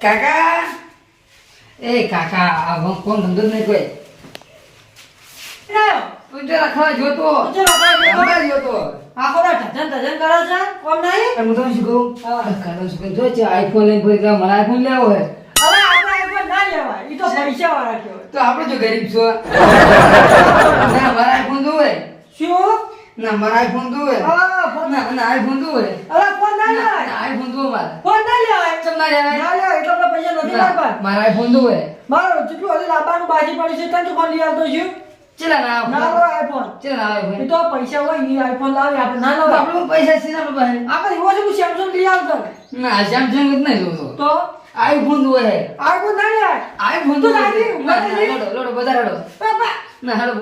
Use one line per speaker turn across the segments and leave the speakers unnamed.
કાકા એ કાકા આ કોણ ધંધો જ નહીં કોઈ તું જરા ખાવા જોતો
આખો રાત ધજન કરે છે કોમ નહીં
હું તમને શું કહું કાકા શું કહું જો છે આઈફોન લઈને ફરી મને આઈફોન લેવો હોય
હવે આપણે આઈફોન ના લેવાય ઈ તો પૈસા વાળા કહેવાય
તો આપણે જો ગરીબ છો ના મારા આઈફોન જોવે
શું
ના મારા આઈફોન જોવે
હા ફોન
ના ના આઈફોન જોવે
હવે ફોન ના લેવાય
આઈફોન જોવે મારે
ફોન ના લેવાય
ચમ ના લેવાય
ના લેવાય એટલે આપણે પૈસા નથી લાગવા
મારા આઈફોન જોવે
મારો જેટલું હજી લાવવાનું બાજી પડી છે તને તો ફોન લઈ આવતો છું
ચલા ના
ના લો આઈફોન
ચલા ના આઈફોન
એ તો પૈસા હોય ની આઈફોન લાવે આપણે ના
તો
લાવે
આપણે પૈસા છે ને આપણે
આપણે એવો છે સેમસંગ લઈ આવતો
ના સેમસંગ જ નહીં જોતો
તો
આઈફોન જોવે
આઈફોન ના લેવાય
આઈફોન
તો
તો
લાવી
લોડો બધા લોડો
બાપા
ના હાલો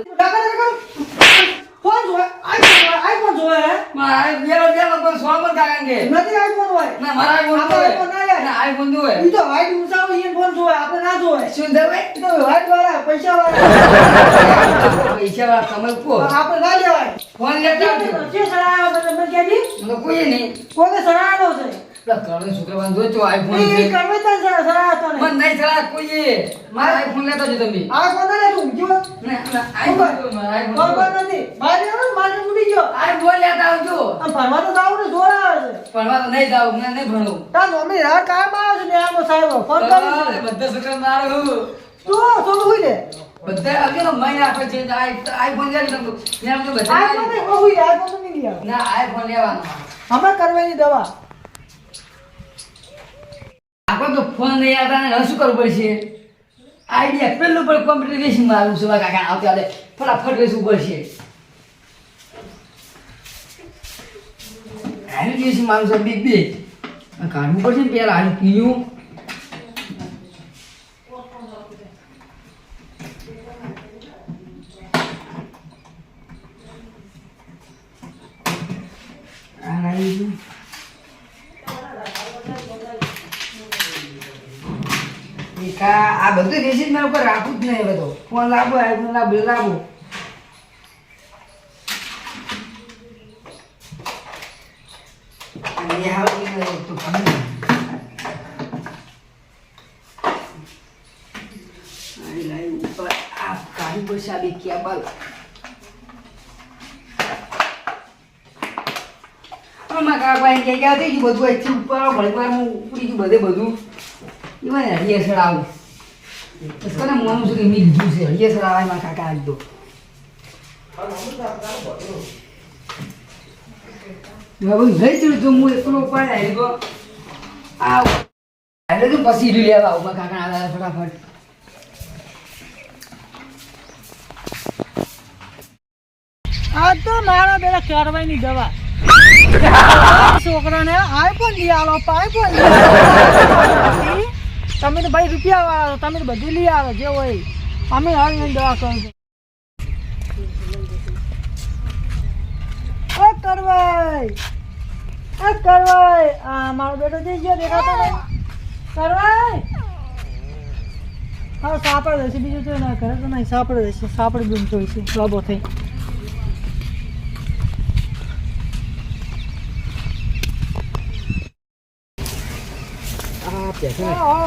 ફોન જોવે આઈફોન જોવે હે
મારા બેલો બેલો કોઈ સોમર કાકાંગે
નથી આઈફોન હોય
ના મારા આઈફોન
આપણે
જોવે
આઈફોન ના લે
ના આઈફોન જોવે
ઈ તો વાઈટ ઊંચાવો ઈ ફોન જોવે આપણે ના જોવે
શું દેવે
ઈ તો વાઈટ વાળા પૈસા વાળા
પૈસા વાળા કમલ કો
આપણે ના લેવાય
ફોન લેતા આવજો
જે સરાયો મને કેજી
મને કોઈ નહીં
કોને સરાયો છે
પેલા કરણ શુક્રવાન જોજો આઈફોન છે
ઈ કરવે તન સરાયો તો
મન નહીં ચલા કોઈ મારા આઈફોન લેતા જો તમે
આ કોને લે તું જો
ના ના આઈફોન મારા આઈફોન
કોણ નથી મારે આવે મારે ઉડી ગયો
આઈફોન લેતા આવજો
આ ભણવા તો જાવ ને જોર આવે છે
ભણવા તો નહીં જાવ ના નહીં ભણું
તા મમ્મી રાત કામ આવે છે ને આનો સાહેબ ફોન કરું છું
બધા છોકરા મારું
તું સોનું હોય લે
બધા અગેનો મહિના આપે છે આઈફોન લઈ લઉં મેં તો બધા
આઈફોન ને હોય આઈફોન તો નહીં લેવા
ના આઈફોન લેવાનો
હમણાં કરવાની દવા
આપણે તો ફોન નહીં આવતા ને હવે શું કરવું પડશે આઈડિયા પેલું પણ કોમ્પ્યુટર વેચી મારું છે કાકા આવતી આવતે ફટાફટ વેચવું પડશે આનું વેચી મારું છે બી બે કાઢવું પડશે ને પેલા આનું પીયું આ બધું દેશી મારા ઉપર રાખવું જ નહીં બધો ફોન લાવો આઈફોન લાવો લાવો અને હાવ તો આઈ લાઈ ઉપર આ કાઢી પડશે બી કેબલ અમારા કાકા કે ગયા થઈ ગયું બધું અહીંથી ઉપર ભળવારમાં ઉપડી ગયું બધે બધું એમાં હરિયેસર આવું કને મોનું છું કે મેં લીધું છે હરિયેસર આવે મારા કાકા આજ દો હવે નહીં ચડ્યું તો હું એકલો ઉપાડ આવ્યો આવ એટલે તો પછી લેવા આવું મારા કાકા આવ્યા ફટાફટ
આ તો મારા બેલા કરવાની દવા છોકરાને આઈફોન લઈ આવો આઈફોન તમે તો ભાઈ રૂપિયા વાળા તમે તો બધું લઈ આવો જે હોય અમે હાલ દવા કરો કરવાય આ મારો બેટો જઈ ગયો દેખાતો નહીં કરવાય હા સાપડ રહેશે બીજું તો ના કરે તો નહીં સાપડ રહેશે સાપડ ગુમતો હોય છે લાભો થઈ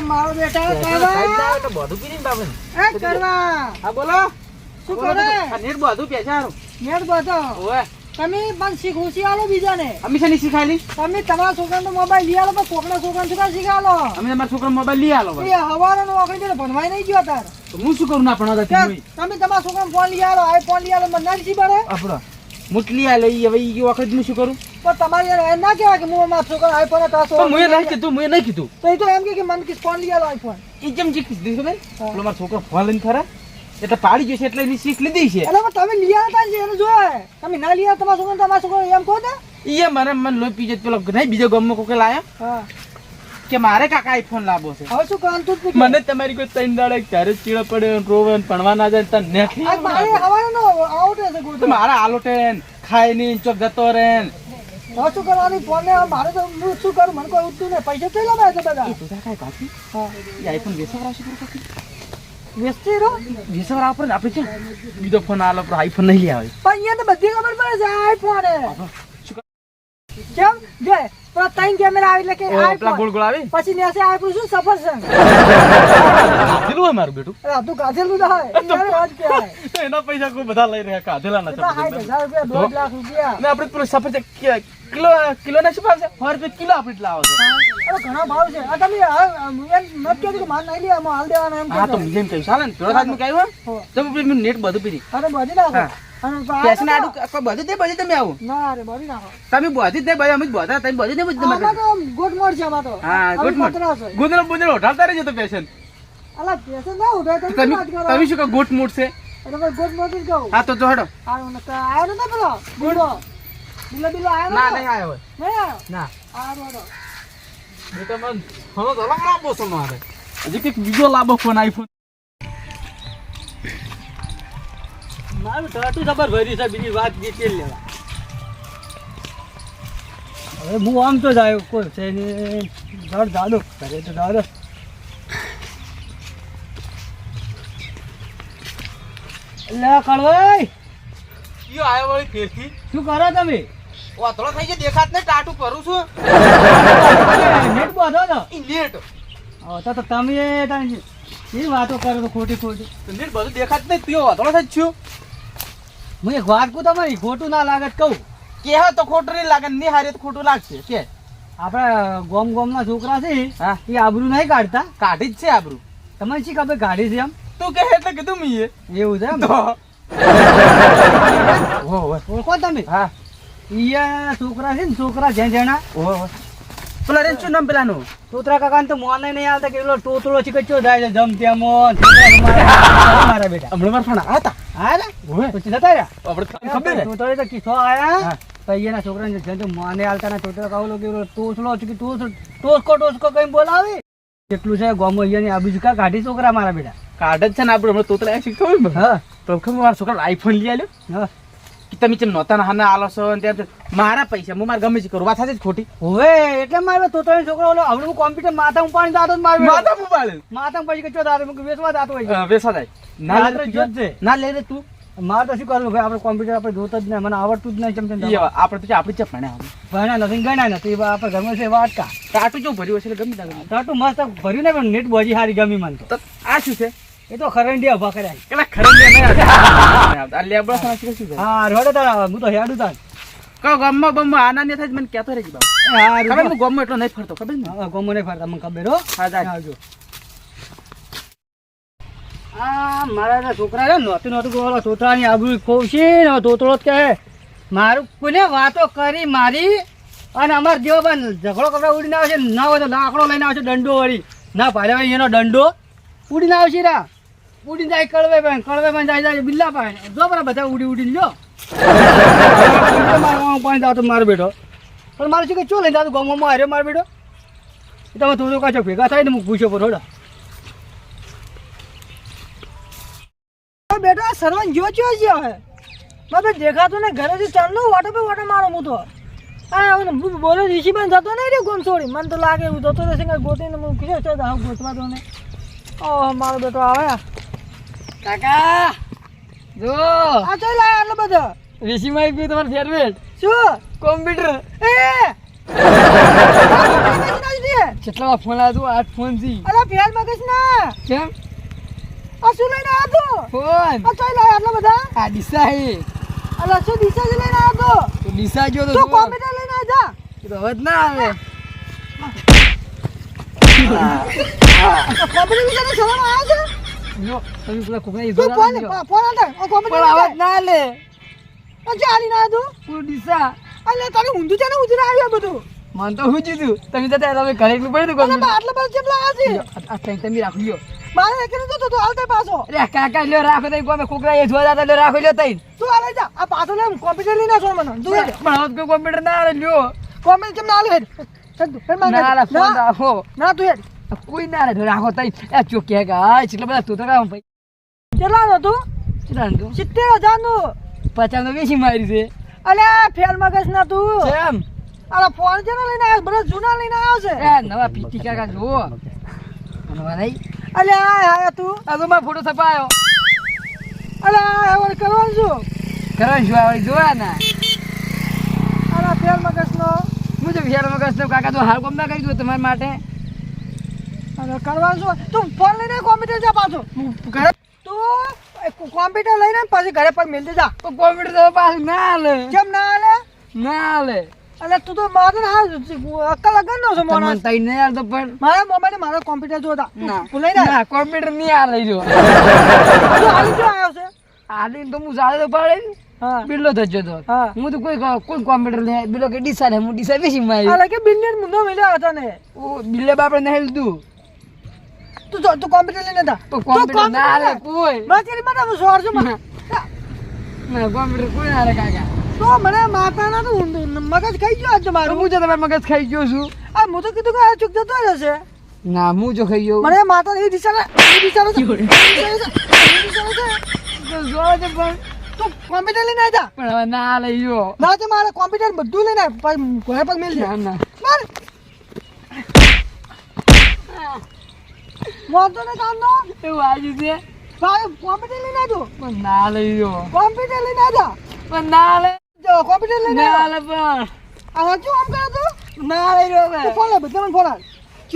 મારો બેટા
બોલો
શું કરે
નેટ બધું પેચારું
નેટ બધો
ઓએ
તમે પણ શીખુશી આલો બીજાને
અમે છે ની શીખાલી
તમે તમારા છોકરાનો મોબાઈલ લઈ આલો પણ કોકના છોકરાને શું શીખાલો
અમે તમારા છોકરા મોબાઈલ લઈ આલો
એ હવારનો વખત છે ભણવાય નહીં ગયો તાર
તો હું શું કરું ના ભણવા
તમે તમારા છોકરાને ફોન લઈ આલો આઈફોન લઈ આલો મને ના શી પડે
આપણો મુટલી આ લઈ હવે ઈ વખત હું શું કરું
પણ તમારે યાર એમ ના કહેવાય કે હું મારા છોકરા આઈફોન તાસો
પણ મુએ નહીં કીધું મુએ નહીં કીધું
તો એ તો એમ કે મને ફોન લઈ આલો આઈફોન
ઈ જેમ જી કીધું ખબર પેલો મારો છોકરો ફોન લઈને ખરા એટલે પાડી જશે એટલે એની શીખ લીધી છે
એટલે તમે લઈ આવતા છે એને જોયે તમે ના લઈ આવો તમારા છોકરા એમ કહો ને
ઈ મારે મન લોહી પી જતો પેલો નહીં બીજો ગમમાં કોકે લાયા
હા
કે મારે કાકા આઈફોન લાવવો છે
હવે શું કામ તું
મને તમારી કોઈ તૈન દાડે ઘરે ચીડો પડે રોવે ભણવા ના જાય તને નેખી
મારે હવારનો આઉટ છે ગોતો
મારા આલોટેન ખાઈ ની ચોક જતો રે
હવે શું કરવાની ફોન ને મારે તો હું શું કરું મને કોઈ ઉઠતું ને પૈસા થઈ લે એટલે બધા
એ તું કાઈ કાકી
હા
એ આઈફોન વેચવા આવશે પર કાકી
વેચતી રહો
વેચવા આવ પર આપણે છે બીજો ફોન આલો પર આઈફોન નહીં આવે
પણ અહીંયા તો બધી ખબર પડે છે આઈફોન કેમ જે પેલા ત્રણ કેમેરા આવે એટલે કે
પેલા ગોળ ગોળ આવી
પછી નેસે આપ્યું શું સફરજન
કાધેલું હોય મારું બેટું
અરે તું ગાધેલું તો હોય યાર વાત કહેવાય
તો એના પૈસા કોઈ બધા લઈ રહ્યા કાધેલા ના
કેટલા 60,000 રૂપિયા 2 લાખ રૂપિયા
ને આપણે પેલો સફરજન કિલો ના શું ભાવ છે 100 રૂપિયા કિલો આપણે લાવો છો
અરે ઘણો ભાવ છે આ તમે એમ મત કહો કે માર નહીં લે આમાં હાલ દેવાનો એમ
હા તો
કહો
જેમ કહ્યું ચાલે ને પેલો સાથ માં કહ્યું
હો.
તો પેલું નેટ બધું પીરી
અરે બધી નાખો
હા.
અને
પેશન આડું કોઈ બધું તે બધું તમે આવું
ના રે બધી નાખો
તમે બધી જ નહીં બધું અમે જ બધા તમે બધું નહીં બધું
આમાં તો ગોટ મોડ છે આમાં તો
હા ગુડ મોર્નિંગ ગુદરો ગુદરો ઉઠાવતા રહેજો તો પેશન
અલા પેસે ના ઉઠાય તમે
તમે
વાત કરો
તમે શું કહો ગુટ મૂડ છે
એટલે ભાઈ ગોટ મોડ જ કહું
હા તો જો હડો
આયો ને આયો ને પેલો ગુડો બિલો આયો
ના
ને
નહીં આવ્યો હોય
નહીં આયો
ના
આયો તો
બેટા મન ફોન તો લાંબો છે મારે હજી કંઈક બીજો લાંબો ફોન આઈફોન
મારું ટાટું જબર ભર્યું છે બીજી વાત ડિટેલ લેવા હવે હું આમ તો જ આવ્યો કોઈ છે ને જડ દાદો ઘરે તો દાદો લે કળવાઈ
કયો આવ્યો વળી ફેરથી
શું કરો તમે
ઓતળો થઈ ગયો દેખાત ને ટાટુ કરું છું
નેટ બધો તો
ઈ નેટ
હવે તો તમે તાણી એ વાતો કરો તો ખોટી ખોટી
નેટ બધું દેખાત નહીં તું ઓતળો થઈ જ છું
હું એક વાત કહું તમારી ખોટું ના લાગે તો કહું
કે તો ખોટું નહીં લાગે નહીં હારે તો ખોટું લાગશે કે
આપણા ગોમના છોકરા છે
હા
એ આબરૂ નહીં કાઢતા
કાઢી જ છે આબરૂ
તમને શી ખબર કાઢી છે એમ
તું કહે એટલે કીધું મીએ
એવું છે એમ
તો હો
ઓળખો તમે
હા
ઈયા છોકરા છે ને છોકરા જેણા
હો પેલા રે શું નામ પેલાનું
છોકરા કાકા તો મોને નહીં આવતા કે પેલો ટોતળો ચીકચ્યો થાય છે જમ ત્યાં મોન મારા બેટા
હમણાં મારા ફોન આયા તા
હા ને
હોવે
પછી જતા રહ્યા
આપણે ખબર ને
ટોતળે તો કિસ્સો આયા
હા.
પૈયાના છોકરાને જેમ તો મોને આવતા ને ટોતળો કાવલો કે ટોસલો ચીકી ટોસકો કઈ બોલાવે કેટલું છે ગોમો અહીંયાની આ બીજું કા કાઢી છોકરા મારા બેટા
કાઢ જ છે ને આપણે હમણાં તોતલા શીખતો હોય
હા
તો ખબર મારા છોકરા આઈફોન લઈ આવ્યો
હા
કે તમે જેમ નહોતા હાના આલો છો ને ત્યાં મારા પૈસા હું મારે ગમે છે કરું વાત સાચી જ ખોટી
હવે એટલે મારે તોતળો છોકરો ઓલો હમણાં હું કોમ્પ્યુટર માથા પાણી દાતો જ મારે
માતા મોબાઈલ
માથા પછી કચ્યો દાતો વેચવા દાતો હોય
વેસા જાય ના
રાત્રે
લે
જો જ છે.
ના લે રે તું
મારે તો શું કરવું ભાઈ આપણે કોમ્પ્યુટર આપણે જોતા જ નહીં મને આવડતું જ નહીં ચમચમ
ઈ હવે આપણે તો આપણી જ ભણ્યા હવે
ભણ્યા નથી ગણ્યા નથી એવા આપણે ઘરમાં છે એવા અટકા
ટાટુ જો ભર્યું હશે એટલે ગમે ત્યાં ગમે.
ટાટું મસ્ત ભર્યું ને પણ નેટ બોજી હારી ગમી મને તો
તો આ શું છે
એ તો ખરંડિયા ઉભા કર્યા
કેટલા ખરંડિયા નહીં આવતા. આ લેબડા સાના શું છે
હા રોડે તારા હું તો હેડું તાર
કહો ગામમાં બમમાં આના ને થાય જ મને કહેતો રહેજે બાબા
હા
ખબર હું ગામમાં એટલો નહીં ફરતો ખબર ને
ગમો નહીં ફરતા મને ખબર હો
હા જા
આવજો આ મારા તો છોકરા છે નહોતું નહોતું બોલો તોતરાની આબરૂ ખોવશી ને તોતરો જ કહે મારું કોને વાતો કરી મારી અને અમારા જેવો પણ ઝઘડો કપડા ઉડીને આવે છે ના હોય તો લાકડો લઈને આવશે દંડો વળી ના ભાડે વળી એનો દંડો ઉડીને આવશે રા ઉડીને જાય કળવે પણ જાય બિલ્લા પાણી જો બરા બધા ઉડી ઉડીને લો મારે પાણી દાવ તો મારો બેઠો પણ મારે શું કે ચો લઈને દાદુ ગામમાં હાર્યો મારો બેઠો એ તમે થોડું કાચો ભેગા થાય ને હું પૂછ્યો પર થોડા
બેટા સરવન જો ચો છે હે મને દેખાતું ને ઘરેથી ચાલનો વાટો પે વાટો મારો હું તો આ હું બોલે ઋષિ પણ જતો નહીં રે ગોમ છોડી મને તો લાગે હું જતો રહેશે કે ગોતીને હું કીધું છે હું ગોતવા તો ને ઓહ મારો બેટો આવે
કાકા જો
આ ચાલ લાય આટલો બધો
ઋષિમાં ગયું તમારું ફેરવેટ
શું
કોમ્પ્યુટર
એ
કેટલા ફોન આવ્યો 8 ફોન થી
અલા ફેર મગજ ના
કેમ
આ શું લઈને આવ્યો
ફોન
આ ચાલ લાય આટલા બધા
આ ડીસા હે
અલા શું દિશા લઈને આવ્યો
તો ડીસા જો તો
તું કોમ્પ્યુટર લઈને આજા
તો હવે જ ના આવે
કોમ્પ્યુટર વિશે શરમ આવે છે
જો તમે પેલા કોકને
તું
ઈધો
ફોન
ના
ફોન આતા આ
પણ
કોમ્પ્યુટર
અવાજ ના લે
આ ચાલી ના તું
પૂર ડીસા
અલે તારે ઊંધું છે ને ઉજરા આવ્યો બધું
મન તો હું જીધું તમે જતા તમે ઘરે એકલું પડ્યું
અને
કોમ્પ્યુટર
આટલા બધા ચેપલા આ છે
આ કઈ તમે રાખી લ્યો
મારે એકને તો તો હાલતે પાછો
અરે કાકા લ્યો રાખો તઈ કોમે કોકરા એ જોવા જાતા લ્યો રાખો લ્યો તઈ
તું આલે જા આ પાછો લે કોમ્પ્યુટર લઈને આસો મને તું હેડ
પણ હવે કોઈ કોમ્પ્યુટર ના આવે લ્યો
કોમ્પ્યુટર કેમ ના આલે હેડ હેડ હેડ માં
ના લા ફોન રાખો
ના તું હેડ
કોઈ ના રે રાખો તઈ એ ચોક્યા ગા કેટલા બધા તું તો કામ ભાઈ
કેટલા નો તું
કેટલા નું
70,000 નું
50 નો વેચી મારી છે
અલે ફેલ મગજ ના તું
કેમ
અરે ફોન છે ને લઈને આવ્યો બધા જૂના લઈને આવ્યો છે
એ નવા પીટી કાકા જો નવા નહીં
અલે આ તું
આ તો મારો ફોટો છપાયો
અલે આ હવે કરવાનું શું
કરણ જો આવે જોયા ના
અરે ફેલ મગજ નો
હું તો વિચારવા કરતો કાકા તો હાલ કોમ ના કરી દો તમારા માટે.
અરે કરવા શું તું ફોન લઈને કોમ્પ્યુટર જા પાછો ઘરે તું કોમ્પ્યુટર લઈને પછી ઘરે પગ મેલ દે જા.
તો કોમ્પ્યુટર તો પાછું ના હાલે.
કેમ ના હાલે?
ના હાલે.
અલે તું તો મારે હા અક્કલ લગન નો છો
તમને
માણસ.
તઈ નહીં હાલતો પણ.
મારા મોબાઈલ મારા કોમ્પ્યુટર જોતા
ના.
તું લઈને
ના કોમ્પ્યુટર નહીં હાલે જો.
તું હાલી જો આવ્યો છે.
હાલીને તો હું સાડે તો પાડે ને.
હા
બિલ્લો થજો તો.
હા
હું તો કોઈ કોમ્પ્યુટર લે બિલ્લો કે ડીસા લે હું ડીસા બેસી મારી.
અલે કે બિલિયન મુંડો મેલ્યો હતો ને.
ઓ બિલ્લે બાપડે નહીં લીધું.
તું કોમ્પ્યુટર લઈને જા.
તો કોમ્પ્યુટર ના હાલે કોઈ.
બાકી મને હું સોર છું મને.
ના કોમ્પ્યુટર કોઈ ના હાલે કાકા.
તો મને માતાના તો મગજ ખાઈ ગયો આજ
તો
મારું.
હું જો તમારે મગજ ખાઈ ગયો છું.
આ હું તો કીધું કે આ ચૂક જતો રહેશે.
ના હું જો ખાઈ ગયો.
મને માતા એ દિશા
જોવા દે પણ.
તું કોમ્પ્યુટર લઈને આવી જા.
પણ હવે ના હાલે જો.
ના તો મારે કોમ્પ્યુટર બધું લઈને આવ. પછી ઘરે પગ મેલ દે.
ના ના.
માર વાંધો ને કાંદો
એવું આજુ છે.
ભાઈ કોમ્પ્યુટર લઈને આવજો.
પણ ના હાલે જો.
કોમ્પ્યુટર લઈને આવજા.
પણ ના હાલે.
જો કોમ્પ્યુટર લઈને
ના
આવ.
હાલે પણ.
આ વાંચું આમ કરે તો
ના હાલે જો હવે.
તું ફોન લે બધા ફોન આલ.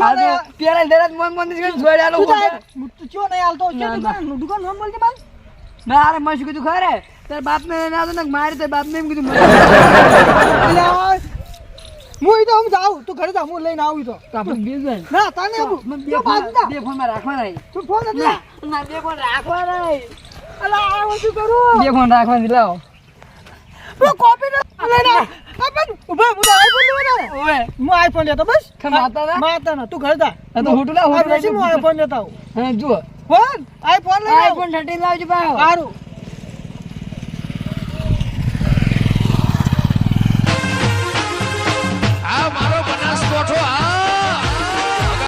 આ તો પેલા દરજ મન મન થી જોડે આલો.
તું ચો નહીં હાલતો છે
ના,
દુકાન નામ બોલજે બાલ.
ના અરે મેં શું કીધું ખરે તાર બાપ ને ના તો મારી તાર બાપ ને એમ કીધું
એટલે હું ઈ તો હું જાઉં તું ઘરે જા હું લઈને આવું ઈ તો
આપણે બીજું
ના તને આવું
બે
તું બાજુ જા.
ફોન માં રાખવા નહીં.
તું ફોન નથી
ના ના બે ફોન રાખવા નહીં.
અલા આ શું કરું
બે ફોન રાખવા નહીં લાવો.
તું કોમ્પ્યુટર લઈને આવ. આપણ ઉભા હું આઈફોન લેવા ને
ઓએ
હું આઈફોન લેતો બસ
માતા ના
માતા તું ઘરે જા
આ તો હોટલ
આ પછી હું આઈફોન લેતા આવું
હા જુઓ
ફોન આઈફોન લઈને આવ.
આઈફોન 13 લાવજો ભાઈ.
સારું